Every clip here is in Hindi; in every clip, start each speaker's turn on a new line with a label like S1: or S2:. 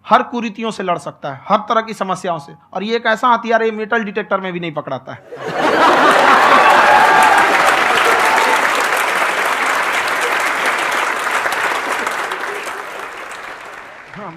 S1: हर कुरीतियों से लड़ सकता है, हर तरह की समस्याओं से। और ये एक ऐसा हथियार है, मेटल डिटेक्टर में भी नहीं पकड़ाता है।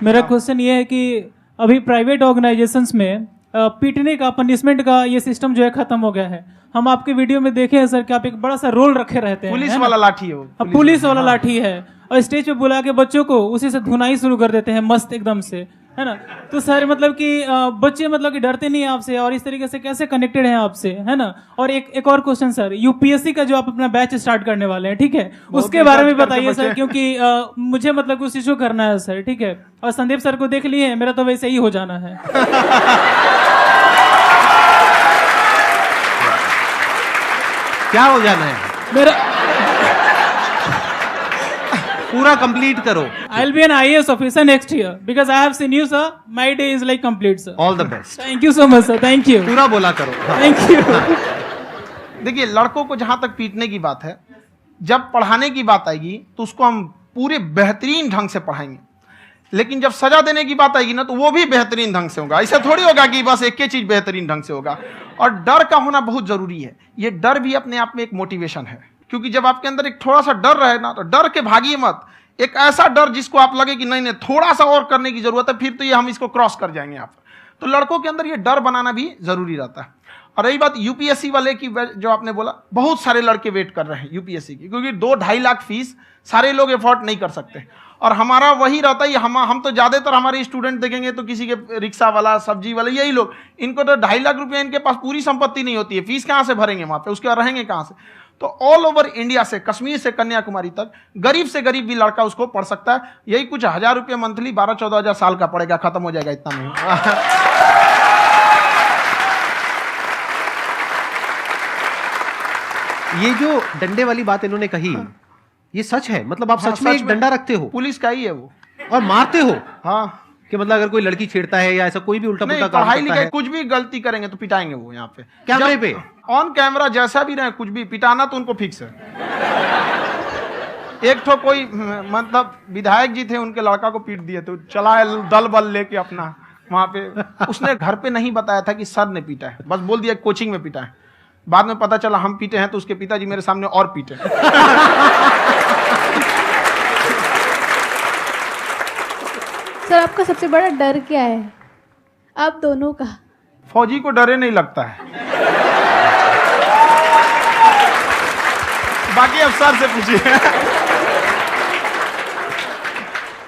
S2: मेरा क्वेश्चन ये है कि अभी प्राइवेट ऑर्गेनाइजेशंस में पीटने का, पनिशमेंट का ये सिस्टम जो है खत्म हो गया है। हम आपके वीडियो में देखे हैं सर कि आप एक बड़ा सा रोल रखे रहते हैं,
S1: पुलिस वाला लाठी है वो,
S2: पुलिस वाला लाठी है, और स्टेज पे बुला के बच्चों को उसी से धुनाई शुरू कर देते हैं मस्त एकदम से, है ना। तो सर मतलब कि बच्चे मतलब कि डरते नहीं है आपसे, और इस तरीके से कैसे कनेक्टेड हैं आपसे, है ना। और एक और क्वेश्चन सर, यूपीएससी का जो आप अपना बैच स्टार्ट करने वाले हैं, ठीक है, उसके बारे में बताइए सर, क्योंकि मुझे मतलब कुछ इशू करना है सर, ठीक है। और संदीप सर को देख लिए, मेरा तो वैसे ही हो जाना है।
S3: क्या हो जाना है?
S2: मेरा
S3: पूरा कंप्लीट करो।
S2: I'll be an IAS officer next year because I have seen you sir. My day is like complete sir.
S3: All the best.
S2: Thank you so much sir. Thank you.
S3: पूरा बोला करो।
S2: Thank you.
S1: देखिए, लड़कों को जहां तक पीटने की बात है, जब पढ़ाने की बात आएगी तो उसको हम पूरे बेहतरीन ढंग से पढ़ाएंगे। लेकिन जब सजा देने की बात आएगी ना, तो वो भी बेहतरीन ढंग से होगा। ऐसा थोड़ी होगा कि बस एक ही चीज बेहतरीन ढंग से होगा। और डर का होना बहुत जरूरी है। ये डर भी अपने आप में एक मोटिवेशन है, क्योंकि जब आपके अंदर एक थोड़ा सा डर रहे ना, तो डर के भागिए मत। एक ऐसा डर जिसको आप लगे कि नहीं नहीं थोड़ा सा और करने की जरूरत है, फिर तो ये हम इसको क्रॉस कर जाएंगे यहाँ पर। तो लड़कों के अंदर ये डर बनाना भी जरूरी रहता है। और रही बात यूपीएससी वाले की, जो आपने बोला, बहुत सारे लड़के वेट कर रहे हैं यूपीएससी की, क्योंकि 2-2.5 लाख फीस सारे लोग एफोर्ड नहीं कर सकते। और हमारा वही रहता है, हम तो ज्यादातर हमारे स्टूडेंट देखेंगे तो किसी के रिक्शा वाला, सब्जी वाला, यही लोग, इनको तो 2.5 लाख रुपया, इनके पास पूरी संपत्ति नहीं होती है, फीस कहाँ से भरेंगे वहां पे, उसके बाद रहेंगे कहाँ से। तो ऑल ओवर इंडिया से, कश्मीर से कन्याकुमारी तक, गरीब से गरीब भी लड़का उसको पढ़ सकता है। यही कुछ 1000 रुपये मंथली, 12-14 हजार साल का पड़ेगा, खत्म हो जाएगा इतना में।
S3: ये जो डंडे वाली बात इन्होंने कही, ये सच है? मतलब आप सच में एक डंडा रखते हो?
S1: पुलिस का ही है वो।
S3: और मारते हो?
S1: हाँ।
S3: कि मतलब अगर कोई लड़की छेड़ता है या ऐसा कोई भी उल्टा पुल्टा काम
S1: पढ़ाई
S3: करता
S1: लिखाई
S3: है,
S1: कुछ भी गलती करेंगे तो पिटाएंगे वो यहाँ पे,
S3: कैमरे पे,
S1: ऑन कैमरा, जैसा भी रहे, कुछ भी पिटाना तो उनको फिक्स है। एक तो कोई मतलब विधायक जी थे, उनके लड़का को पीट दिए, तो चला है दल बल लेके अपना वहां पे। उसने घर पे नहीं बताया था कि सर ने पीटा है, बस बोल दिया कोचिंग में पीटा है। बाद में पता चला हम पीटे हैं, तो उसके पिताजी मेरे सामने और पीटे।
S4: सर आपका सबसे बड़ा डर क्या है, आप दोनों का?
S1: फौजी को डरे नहीं लगता है, बाकी अफसर से पूछिए।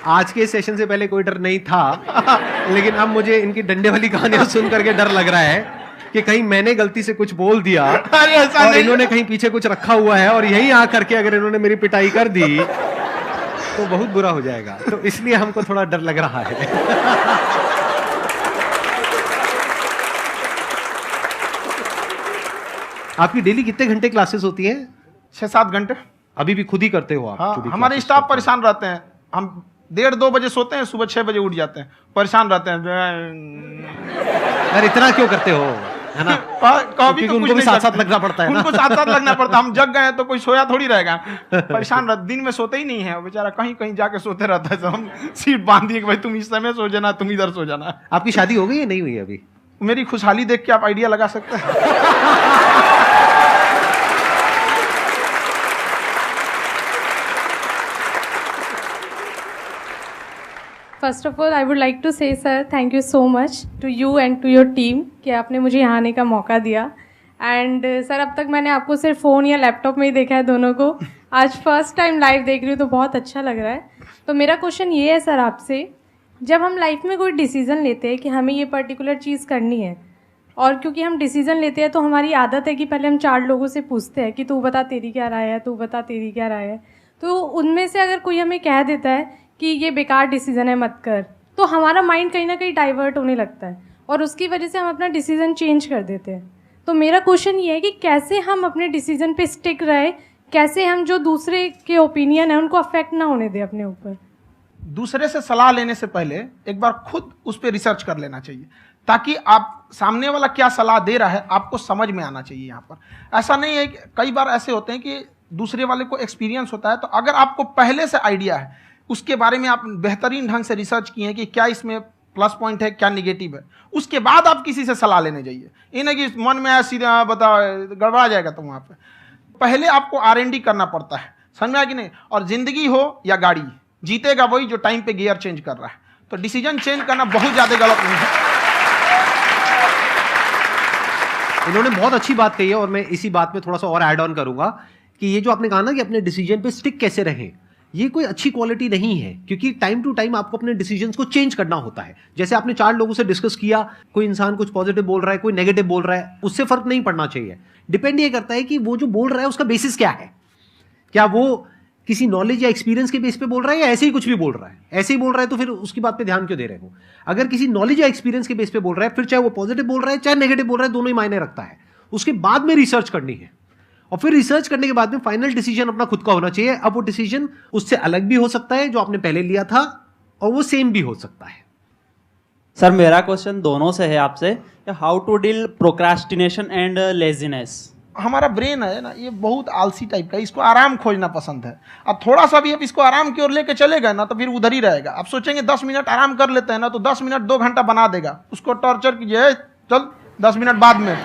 S3: आज के सेशन से पहले कोई डर नहीं था, लेकिन अब मुझे इनकी डंडे वाली कहानियां सुन करके डर लग रहा है कि कहीं मैंने गलती से कुछ बोल दिया और इन्होंने कहीं पीछे कुछ रखा हुआ है, और यहीं आ करके अगर इन्होंने मेरी पिटाई कर दी तो बहुत बुरा हो जाएगा। तो इसलिए हमको थोड़ा डर लग रहा है। आपकी डेली कितने घंटे क्लासेस होती हैं?
S1: 6-7 घंटे।
S3: अभी भी खुद ही करते हो आप?
S1: हाँ, हमारे स्टाफ परेशान रहते हैं। हम 1:30-2 बजे सोते हैं, सुबह 6 बजे उठ जाते हैं, परेशान रहते हैं।
S3: यार इतना क्यों करते हो, है ना?
S1: कभी तो
S3: उनको भी साथ साथ लगना पड़ता है ना?
S1: उनको साथ साथ लगना पड़ता है। हम जग गए तो कोई सोया थोड़ी रहेगा, परेशान रहते, दिन में सोते ही नहीं है बेचारा, कहीं कहीं जाके सोते रहता है। तो हम सीट बांध दिए कि भाई तुम इस समय सो जाना, तुम इधर सो जाना।
S3: आपकी शादी हो गई या नहीं हुई अभी?
S1: मेरी खुशहाली देख के आप आइडिया लगा सकते हैं।
S5: First of all I would like to say sir thank you so much to you and to your team कि आपने मुझे यहाँ आने का मौका दिया। एंड सर अब तक मैंने आपको सिर्फ फ़ोन या लैपटॉप में ही देखा है दोनों को, आज फर्स्ट टाइम लाइव देख रही हूँ तो बहुत अच्छा लग रहा है। तो मेरा क्वेश्चन ये है सर आपसे, जब हम लाइफ में कोई डिसीज़न लेते हैं कि हमें ये पर्टिकुलर चीज़ करनी है, और क्योंकि हम डिसीज़न लेते हैं तो हमारी आदत है कि पहले हम 4 लोगों से पूछते हैं कि तू बता तेरी क्या राय है, तू बता तेरी क्या राय है। तो उनमें से अगर कोई हमें कह देता है कि ये बेकार डिसीज़न है मत कर, तो हमारा माइंड कहीं ना कहीं डाइवर्ट होने लगता है और उसकी वजह से हम अपना डिसीज़न चेंज कर देते हैं। तो मेरा क्वेश्चन ये है कि कैसे हम अपने डिसीज़न पे स्टिक रहे, कैसे हम जो दूसरे के ओपिनियन है उनको अफेक्ट ना होने दें अपने ऊपर।
S1: दूसरे से सलाह लेने से पहले एक बार खुद उस पर रिसर्च कर लेना चाहिए, ताकि आप सामने वाला क्या सलाह दे रहा है आपको समझ में आना चाहिए। यहाँ पर ऐसा नहीं है कि कई बार ऐसे होते हैं कि दूसरे वाले को एक्सपीरियंस होता है, तो अगर आपको पहले से आइडिया है उसके बारे में आप बेहतरीन ढंग से रिसर्च किए हैं कि क्या इसमें प्लस पॉइंट है, क्या निगेटिव है, उसके बाद आप किसी से सलाह लेने जाइए। ये नहीं कि मन में आया सीधा बता गड़बड़ा जाएगा। तो वहाँ पे पहले आपको R&D करना पड़ता है, समझ में आया कि नहीं। और जिंदगी हो या गाड़ी, जीतेगा वही जो टाइम पे गियर चेंज कर रहा है। तो डिसीजन चेंज करना बहुत ज़्यादा गलत नहीं है।
S3: इन्होंने बहुत अच्छी बात कही है और मैं इसी बात में थोड़ा सा और ऐड ऑन करूंगा कि ये जो आपने कहा ना कि अपने डिसीजन पे स्टिक कैसे रहें, ये कोई अच्छी क्वालिटी नहीं है, क्योंकि टाइम टू टाइम आपको अपने डिसीजंस को चेंज करना होता है। जैसे आपने 4 लोगों से डिस्कस किया, कोई इंसान कुछ पॉजिटिव बोल रहा है, कोई नेगेटिव बोल रहा है, उससे फर्क नहीं पड़ना चाहिए। डिपेंड ये करता है कि वो जो बोल रहा है उसका बेसिस क्या है। क्या वो किसी नॉलेज या एक्सपीरियंस के बेस पे बोल रहा है या ऐसे ही कुछ भी बोल रहा है? ऐसे ही बोल रहा है तो फिर उसकी बात पे ध्यान क्यों दे रहे हो? अगर किसी नॉलेज या एक्सपीरियंस के बेस पे बोल रहा है, फिर चाहे वो पॉजिटिव बोल रहा है चाहे नेगेटिव बोल रहा है, दोनों ही मायने रखता है। उसके बाद में रिसर्च करनी है और फिर रिसर्च करने के बाद में फाइनल डिसीजन अपना खुद का होना चाहिए। अब वो डिसीजन उससे अलग भी हो सकता है जो आपने पहले लिया था, और वो सेम भी हो सकता है।
S6: सर मेरा क्वेश्चन दोनों से है आपसे, how to deal procrastination and laziness.
S1: हमारा ब्रेन है ना, ये बहुत आलसी टाइप का है, इसको आराम खोजना पसंद है। अब थोड़ा सा भी अब इसको आराम की ओर लेके चले गए ना तो फिर उधर ही रहेगा। आप सोचेंगे 10 मिनट आराम कर लेते हैं ना, तो 10 मिनट 2 घंटा बना देगा। उसको टॉर्चर कीजिए, चल 10 मिनट बाद में।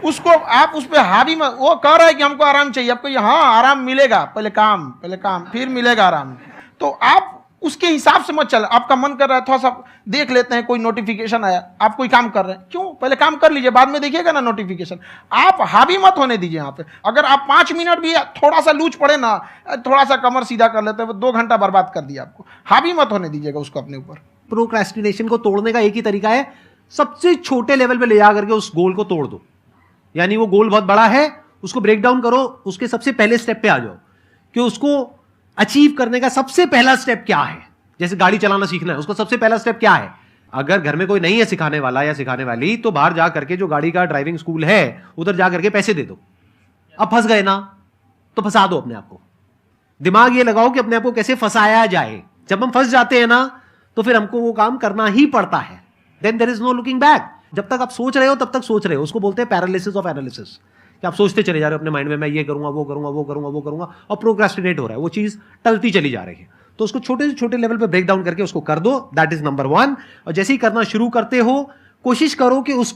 S1: उसको आप उस पर हावी मत, वो कह रहा है कि हमको आराम चाहिए, आपको हाँ आराम मिलेगा, पहले काम फिर मिलेगा आराम। तो आप उसके हिसाब से मत चल। आपका मन कर रहा है थोड़ा सा देख लेते हैं, कोई नोटिफिकेशन आया, आप कोई काम कर रहे हैं, क्यों पहले काम कर लीजिए, बाद में देखिएगा ना नोटिफिकेशन। आप हावी मत होने दीजिए यहाँ पे। अगर आप 5 मिनट भी थोड़ा सा लूज पड़े ना, थोड़ा सा कमर सीधा कर लेते हैं, 2 घंटा बर्बाद कर दिया आपको। हावी मत होने दीजिएगा उसको अपने ऊपर।
S3: प्रोक्रेस्टिनेशन को तोड़ने का एक ही तरीका है, सबसे छोटे लेवल पे ले जा करके उस गोल को तोड़ दो। यानी वो गोल बहुत बड़ा है, उसको ब्रेक डाउन करो, उसके सबसे पहले स्टेप पे आ जाओ कि उसको अचीव करने का सबसे पहला स्टेप क्या है। जैसे गाड़ी चलाना सीखना है, उसका सबसे पहला स्टेप क्या है। अगर घर में कोई नहीं है सिखाने वाला या सिखाने वाली, तो बाहर जा करके जो गाड़ी का ड्राइविंग स्कूल है उधर जा करके पैसे दे दो। अब फंस गए ना तो फंसा दो अपने आप को। दिमाग ये लगाओ कि अपने आप को कैसे फंसाया जाए। जब हम फंस जाते हैं ना तो फिर हमको वो काम करना ही पड़ता है। Then there is no looking back. जब तक आप सोच रहे हो तब तक सोच रहे हो, उसको बोलते हैं पैरालिसिस ऑफ एनालिसिस, कि आप सोचते चले जा रहे हो अपने माइंड में, मैं ये करूंगा वो करूंगा वो करूंगा वो करूंगा, और प्रोक्रेस्टिनेट हो रहा है, वो चीज टलती चली जा रही है। तो उसको छोटे से छोटे लेवल पे ब्रेक डाउन करके उसको कर दो, दैट इज नंबर 1। और जैसे ही करना शुरू करते हो, कोशिश करो कि उसको